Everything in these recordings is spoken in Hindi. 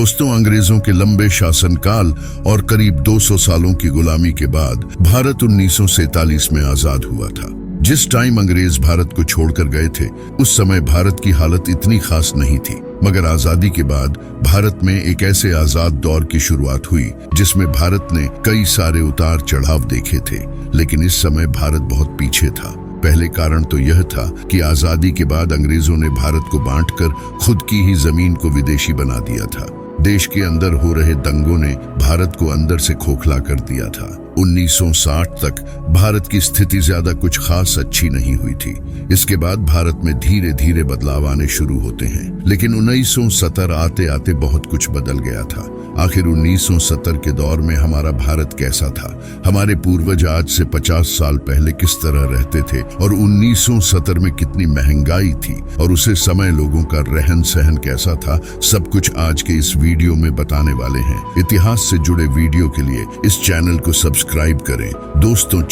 दोस्तों, अंग्रेजों के लंबे शासनकाल और करीब 200 सालों की गुलामी के बाद भारत 1947 में आजाद हुआ था। जिस टाइम अंग्रेज भारत को छोड़कर गए थे, उस समय भारत की हालत इतनी खास नहीं थी। मगर आजादी के बाद भारत में एक ऐसे आजाद दौर की शुरुआत हुई जिसमें भारत ने कई सारे उतार चढ़ाव देखे थे। लेकिन इस समय भारत बहुत पीछे था। पहले कारण तो यह था कि आजादी के बाद अंग्रेजों ने भारत को बांटकर खुद की ही जमीन को विदेशी बना दिया था। देश के अंदर हो रहे दंगों ने भारत को अंदर से खोखला कर दिया था। 1960 तक भारत की स्थिति ज्यादा कुछ खास अच्छी नहीं हुई थी। इसके बाद भारत में धीरे धीरे बदलाव आने शुरू होते हैं। लेकिन 1970 आते आते बहुत कुछ बदल गया था। आखिर 1970 के दौर में हमारा भारत कैसा था? हमारे पूर्वज आज से 50 साल पहले किस तरह रहते थे और 1970 में कितनी महंगाई थी और उसे समय लोगों का रहन सहन कैसा था, सब कुछ आज के इस वीडियो में बताने वाले हैं। इतिहास से जुड़े वीडियो के लिए इस चैनल को सब्सक्राइब करें। दोस्तों,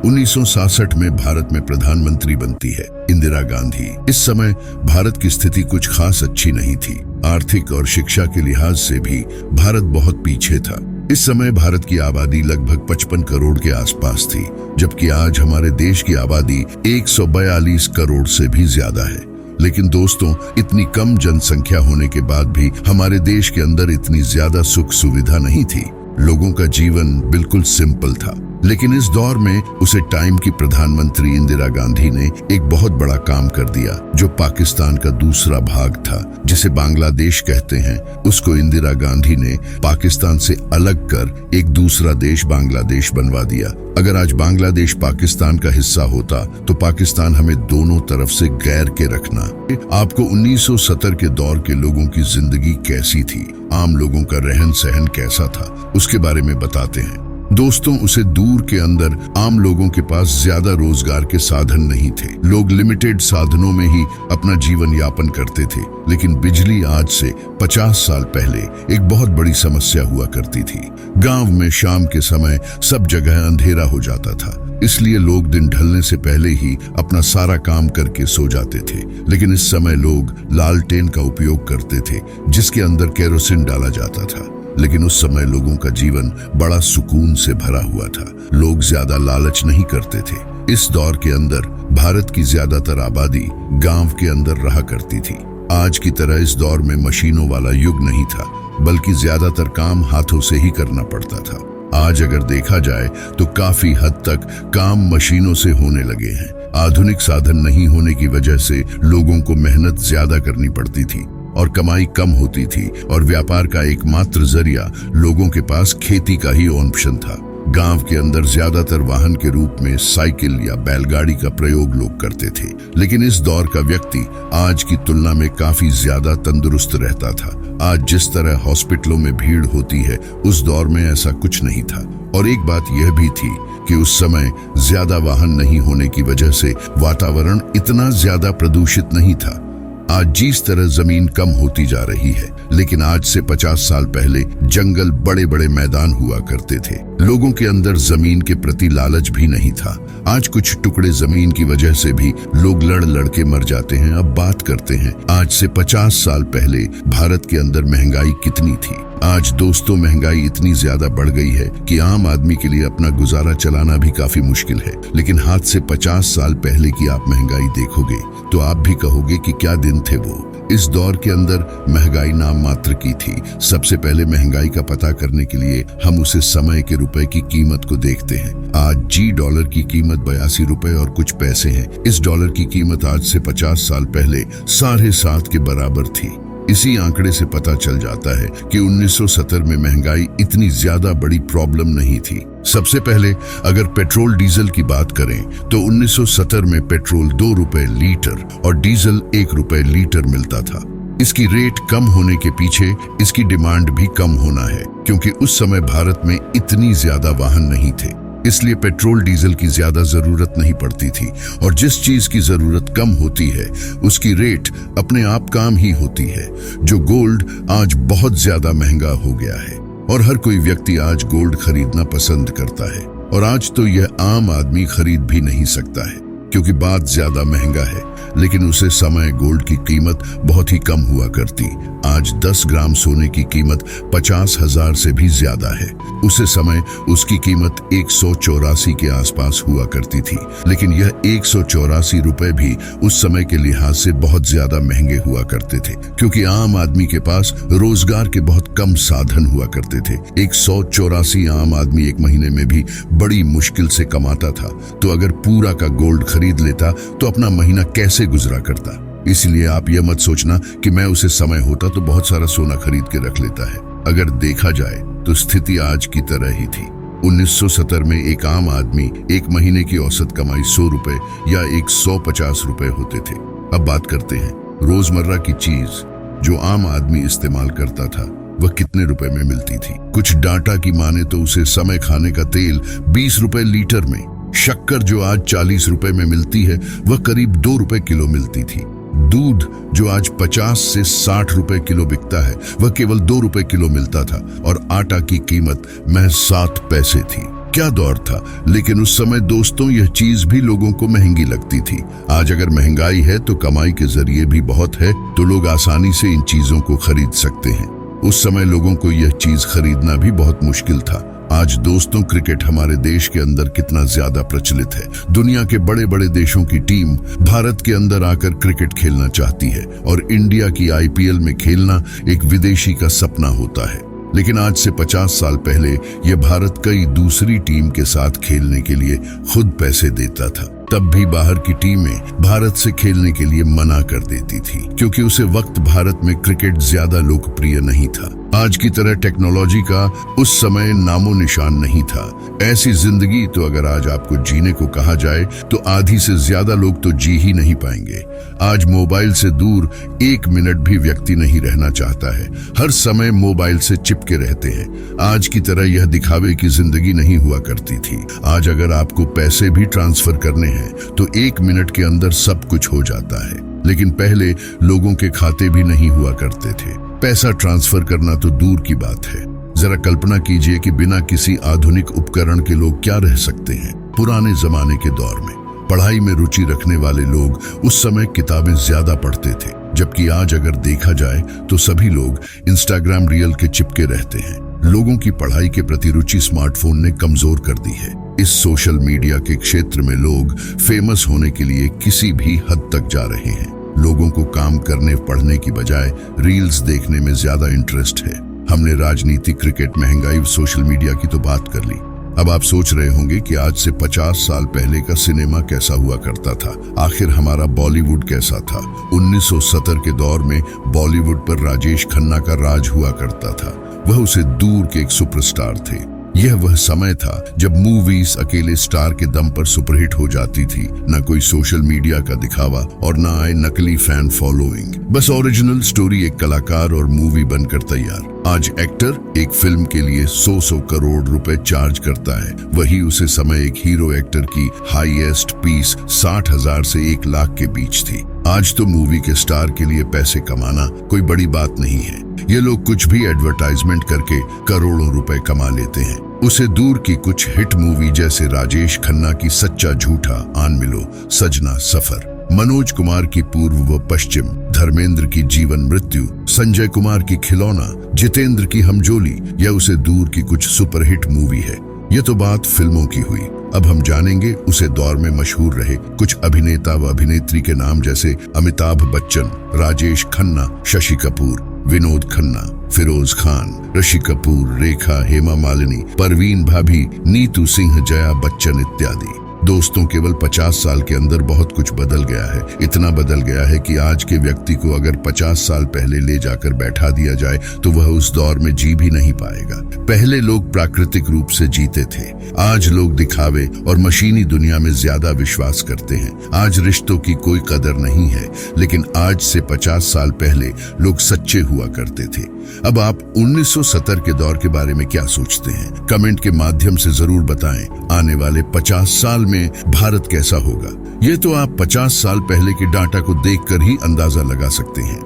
1966 में भारत में प्रधानमंत्री बनती है इंदिरा गांधी। इस समय भारत की स्थिति कुछ खास अच्छी नहीं थी। आर्थिक और शिक्षा के लिहाज से भी भारत बहुत पीछे था। इस समय भारत की आबादी लगभग 55 करोड़ के आसपास थी, जबकि आज हमारे देश की आबादी 142 करोड़ से भी ज्यादा है। लेकिन दोस्तों, इतनी कम जनसंख्या होने के बाद भी हमारे देश के अंदर इतनी ज्यादा सुख सुविधा नहीं थी। लोगों का जीवन बिल्कुल सिंपल था। लेकिन इस दौर में उसे टाइम की प्रधानमंत्री इंदिरा गांधी ने एक बहुत बड़ा काम कर दिया, जो पाकिस्तान का दूसरा भाग था, जिसे बांग्लादेश कहते हैं। उसको इंदिरा गांधी ने पाकिस्तान से अलग कर एक दूसरा देश बांग्लादेश बनवा दिया। अगर आज बांग्लादेश पाकिस्तान का हिस्सा होता तो पाकिस्तान हमें दोनों तरफ से गैर के रखना। आपको 1970 के दौर के लोगों की जिंदगी कैसी थी, आम लोगों का रहन सहन कैसा था, उसके बारे में बताते हैं। दोस्तों, उसे दूर के अंदर आम लोगों के पास ज्यादा रोजगार के साधन नहीं थे। लोग लिमिटेड साधनों में ही अपना जीवन यापन करते थे। लेकिन बिजली आज से 50 साल पहले एक बहुत बड़ी समस्या हुआ करती थी। गांव में शाम के समय सब जगह अंधेरा हो जाता था, इसलिए लोग दिन ढलने से पहले ही अपना सारा काम करके सो जाते थे। लेकिन इस समय लोग लालटेन का उपयोग करते थे, जिसके अंदर केरोसिन डाला जाता था। लेकिन उस समय लोगों का जीवन बड़ा सुकून से भरा हुआ था। लोग ज्यादा लालच नहीं करते थे। इस दौर के अंदर भारत की ज्यादातर आबादी गांव के अंदर रहा करती थी। आज की तरह इस दौर में मशीनों वाला युग नहीं था, बल्कि ज्यादातर काम हाथों से ही करना पड़ता था। आज अगर देखा जाए तो काफी हद तक काम मशीनों से होने लगे हैं। आधुनिक साधन नहीं होने की वजह से लोगों को मेहनत ज्यादा करनी पड़ती थी और कमाई कम होती थी, और व्यापार का एकमात्र जरिया लोगों के पास खेती का ही ऑप्शन था। गांव के अंदर ज्यादातर वाहन के रूप में साइकिल या बैलगाड़ी का प्रयोग लोग करते थे। लेकिन इस दौर का व्यक्ति आज की तुलना में काफी ज्यादा तंदुरुस्त रहता था। आज जिस तरह हॉस्पिटलों में भीड़ होती है, उस दौर में ऐसा कुछ नहीं था। और एक बात यह भी थी कि उस समय ज्यादा वाहन नहीं होने की वजह से वातावरण इतना ज्यादा प्रदूषित नहीं था। आज जिस तरह जमीन कम होती जा रही है, लेकिन आज से 50 साल पहले जंगल बड़े बड़े मैदान हुआ करते थे। लोगों के अंदर जमीन के प्रति लालच भी नहीं था। आज कुछ टुकड़े जमीन की वजह से भी लोग लड़ लड़ के मर जाते हैं। अब बात करते हैं आज से 50 साल पहले भारत के अंदर महंगाई कितनी थी। आज दोस्तों, महंगाई इतनी ज्यादा बढ़ गई है कि आम आदमी के लिए अपना गुजारा चलाना भी काफी मुश्किल है। लेकिन आज से 50 साल पहले की आप महंगाई देखोगे तो आप भी कहोगे कि क्या दिन थे वो। इस दौर के अंदर महंगाई नाम मात्र की थी। सबसे पहले महंगाई का पता करने के लिए हम उसे समय के रुपए की कीमत को देखते हैं। आज $G की कीमत 82 रुपए और कुछ पैसे है। इस डॉलर की कीमत आज से 50 साल पहले 7.5 के बराबर थी। इसी आंकड़े से पता चल जाता है कि 1970 में महंगाई इतनी ज्यादा बड़ी प्रॉब्लम नहीं थी। सबसे पहले अगर पेट्रोल डीजल की बात करें तो 1970 में पेट्रोल 2 रुपए लीटर और डीजल 1 रुपए लीटर मिलता था। इसकी रेट कम होने के पीछे इसकी डिमांड भी कम होना है, क्योंकि उस समय भारत में इतनी ज्यादा वाहन नहीं थे। इसलिए पेट्रोल डीजल की ज्यादा जरूरत नहीं पड़ती थी, और जिस चीज की जरूरत कम होती है उसकी रेट अपने आप काम ही होती है। जो गोल्ड आज बहुत ज्यादा महंगा हो गया है और हर कोई व्यक्ति आज गोल्ड खरीदना पसंद करता है, और आज तो यह आम आदमी खरीद भी नहीं सकता है क्योंकि बात ज्यादा महंगा है। लेकिन उसे समय गोल्ड की कीमत बहुत ही कम हुआ करती। आज 10 ग्राम सोने की कीमत 50,000 से भी ज्यादा है। उसे समय उसकी कीमत 184 के आसपास हुआ करती थी, लेकिन यह 184 रुपए भी उस समय के लिहाज से बहुत ज्यादा महंगे हुआ करते थे, क्योंकि आम आदमी के पास रोजगार के बहुत कम साधन हुआ करते थे। 184 आम आदमी एक महीने में भी बड़ी मुश्किल से कमाता था, तो अगर पूरा का गोल्ड खरीद लेता तो अपना महीना कैसे गुजरा करता। इसलिए आप यह मत सोचना कि मैं उसे समय होता तो बहुत सारा सोना खरीद के रख लेता है। अगर देखा जाए तो स्थिति आज की तरह ही थी। 1970 में एक आम आदमी एक महीने की औसत कमाई 100 रुपए या 150 रुपए होते थे। अब बात करते हैं रोजमर्रा की चीज जो आम आदमी इस्तेमाल करता था, वह कितने रुपए में मिलती थी। कुछ डाटा की माने तो उसे समय खाने का तेल 20 रुपए लीटर में, शक्कर जो आज 40 रुपए में मिलती है वह करीब 2 रुपए किलो मिलती थी। दूध जो आज 50 से 60 रुपए किलो बिकता है वह केवल 2 रुपए किलो मिलता था, और आटा की कीमत महज 7 पैसे थी। क्या दौर था, लेकिन उस समय दोस्तों यह चीज भी लोगों को महंगी लगती थी। आज अगर महंगाई है तो कमाई के जरिए भी बहुत है, तो लोग आसानी से इन चीजों को खरीद सकते हैं। उस समय लोगों को यह चीज खरीदना भी बहुत मुश्किल था। आज दोस्तों क्रिकेट हमारे देश के अंदर कितना ज्यादा प्रचलित है। दुनिया के बड़े बड़े देशों की टीम भारत के अंदर आकर क्रिकेट खेलना चाहती है, और इंडिया की आईपीएल में खेलना एक विदेशी का सपना होता है। लेकिन आज से 50 साल पहले यह भारत कई दूसरी टीम के साथ खेलने के लिए खुद पैसे देता था। तब भी बाहर की टीमें भारत से खेलने के लिए मना कर देती थी, क्योंकि उसे वक्त भारत में क्रिकेट ज्यादा लोकप्रिय नहीं था। आज की तरह टेक्नोलॉजी का उस समय नामो निशान नहीं था। ऐसी जिंदगी तो अगर आज आपको जीने को कहा जाए तो आधी से ज्यादा लोग तो जी ही नहीं पाएंगे। आज मोबाइल से दूर 1 मिनट भी व्यक्ति नहीं रहना चाहता है। हर समय मोबाइल से चिपके रहते हैं। आज की तरह यह दिखावे की जिंदगी नहीं हुआ करती थी। आज अगर आपको पैसे भी ट्रांसफर करने हैं तो 1 मिनट के अंदर सब कुछ हो जाता है। लेकिन पहले लोगों के खाते भी नहीं हुआ करते थे। पैसा ट्रांसफर करना तो दूर की बात है। जरा कल्पना कीजिए कि बिना किसी आधुनिक उपकरण के लोग क्या रह सकते हैं। पुराने जमाने के दौर में पढ़ाई में रुचि रखने वाले लोग उस समय किताबें ज्यादा पढ़ते थे, जबकि आज अगर देखा जाए तो सभी लोग इंस्टाग्राम रील के चिपके रहते हैं। लोगों की पढ़ाई के प्रति रुचि स्मार्टफोन ने कमजोर कर दी है। इस सोशल मीडिया के क्षेत्र में लोग फेमस होने के लिए किसी भी हद तक जा रहे हैं। लोगों को काम करने पढ़ने की बजाय रील्स देखने में ज्यादा इंटरेस्ट है। हमने राजनीति, क्रिकेट, महंगाई, सोशल मीडिया की तो बात कर ली। अब आप सोच रहे होंगे कि आज से 50 साल पहले का सिनेमा कैसा हुआ करता था। आखिर हमारा बॉलीवुड कैसा था। 1970 के दौर में बॉलीवुड पर राजेश खन्ना का राज हुआ करता था। वह उसे दूर के एक सुपरस्टार थे। यह वह समय था जब मूवीज अकेले स्टार के दम पर सुपरहिट हो जाती थी। न कोई सोशल मीडिया का दिखावा और न आए नकली फैन फॉलोइंग। बस ओरिजिनल स्टोरी, एक कलाकार और मूवी बनकर तैयार। आज एक्टर एक फिल्म के लिए 100 करोड़ रुपए चार्ज करता है। वही उसे समय एक हीरो एक्टर की हाईएस्ट पीस 60,000 से 1 लाख के बीच थी। आज तो मूवी के स्टार के लिए पैसे कमाना कोई बड़ी बात नहीं है। ये लोग कुछ भी एडवर्टाइजमेंट करके करोड़ों रुपए कमा लेते हैं। उसे दूर की कुछ हिट मूवी जैसे राजेश खन्ना की सच्चा झूठा, आन मिलो, सजना, सफर, मनोज कुमार की पूर्व व पश्चिम, धर्मेंद्र की जीवन मृत्यु, संजय कुमार की खिलौना, जितेंद्र की हमजोली, या उसे दूर की कुछ सुपरहिट मूवी है। ये तो बात फिल्मों की हुई। अब हम जानेंगे उसे दौर में मशहूर रहे कुछ अभिनेता व अभिनेत्री के नाम, जैसे अमिताभ बच्चन, राजेश खन्ना, शशि कपूर, विनोद खन्ना, फिरोज खान, ऋषि कपूर, रेखा, हेमा मालिनी, परवीन भाभी, नीतू सिंह, जया बच्चन इत्यादि। दोस्तों, केवल 50 साल के अंदर बहुत कुछ बदल गया है। इतना बदल गया है कि आज के व्यक्ति को अगर 50 साल पहले ले जाकर बैठा दिया जाए तो वह उस दौर में जी भी नहीं पाएगा। पहले लोग प्राकृतिक रूप से जीते थे। आज लोग दिखावे और मशीनी दुनिया में ज्यादा विश्वास करते हैं। आज रिश्तों की कोई कदर नहीं है, लेकिन आज से 50 साल पहले लोग सच्चे हुआ करते थे। अब आप 1970 के दौर के बारे में क्या सोचते हैं? कमेंट के माध्यम से जरूर बताएं। आने वाले 50 साल में भारत कैसा होगा? ये तो आप 50 साल पहले के डाटा को देखकर ही अंदाजा लगा सकते हैं।